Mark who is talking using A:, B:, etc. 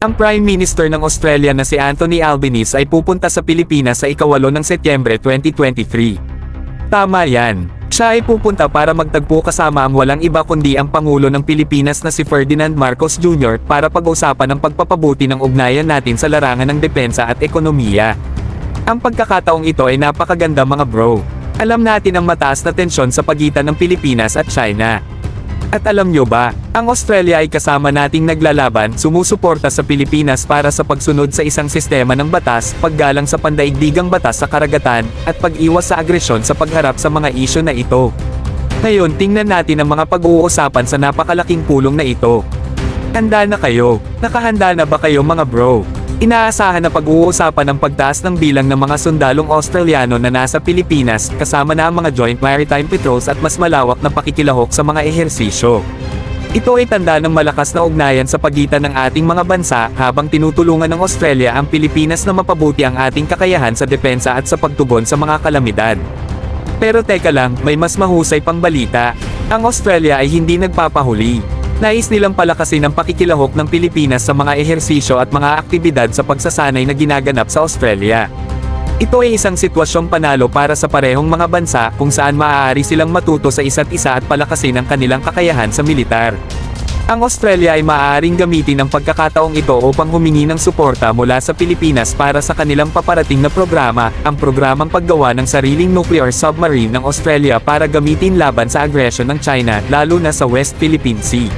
A: Ang Prime Minister ng Australia na si Anthony Albanese ay pupunta sa Pilipinas sa ika-8 ng Setyembre 2023. Tama yan. Siya ay pupunta para magtagpo kasama ang walang iba kundi ang Pangulo ng Pilipinas na si Ferdinand Marcos Jr. para pag-usapan ang pagpapabuti ng ugnayan natin sa larangan ng depensa at ekonomiya. Ang pagkakataong ito ay napakaganda mga bro. Alam natin ang mataas na tensyon sa pagitan ng Pilipinas at China. At alam nyo ba, ang Australia ay kasama nating naglalaban, sumusuporta sa Pilipinas para sa pagsunod sa isang sistema ng batas, paggalang sa pandaigdigang batas sa karagatan, at pag-iwas sa agresyon sa pagharap sa mga isyu na ito. Ngayon tingnan natin ang mga pag-uusapan sa napakalaking pulong na ito. Handa na kayo? Nakahanda na ba kayo mga bro? Inaasahan na pag-uusapan ang pagtaas ng bilang ng mga sundalong Australiano na nasa Pilipinas, kasama na ang mga Joint Maritime Patrols at mas malawak na pakikilahok sa mga ehersisyo. Ito ay tanda ng malakas na ugnayan sa pagitan ng ating mga bansa habang tinutulungan ng Australia ang Pilipinas na mapabuti ang ating kakayahan sa depensa at sa pagtugon sa mga kalamidad. Pero teka lang, may mas mahusay pang balita. Ang Australia ay hindi nagpapahuli. Nais nilang palakasin ang pakikilahok ng Pilipinas sa mga ehersisyo at mga aktibidad sa pagsasanay na ginaganap sa Australia. Ito ay isang sitwasyong panalo para sa parehong mga bansa kung saan maaari silang matuto sa isa't isa at palakasin ang kanilang kakayahan sa militar. Ang Australia ay maaaring gamitin ang pagkakataong ito upang humingi ng suporta mula sa Pilipinas para sa kanilang paparating na programa, ang programang paggawa ng sariling nuclear submarine ng Australia para gamitin laban sa agresyon ng China, lalo na sa West Philippine Sea.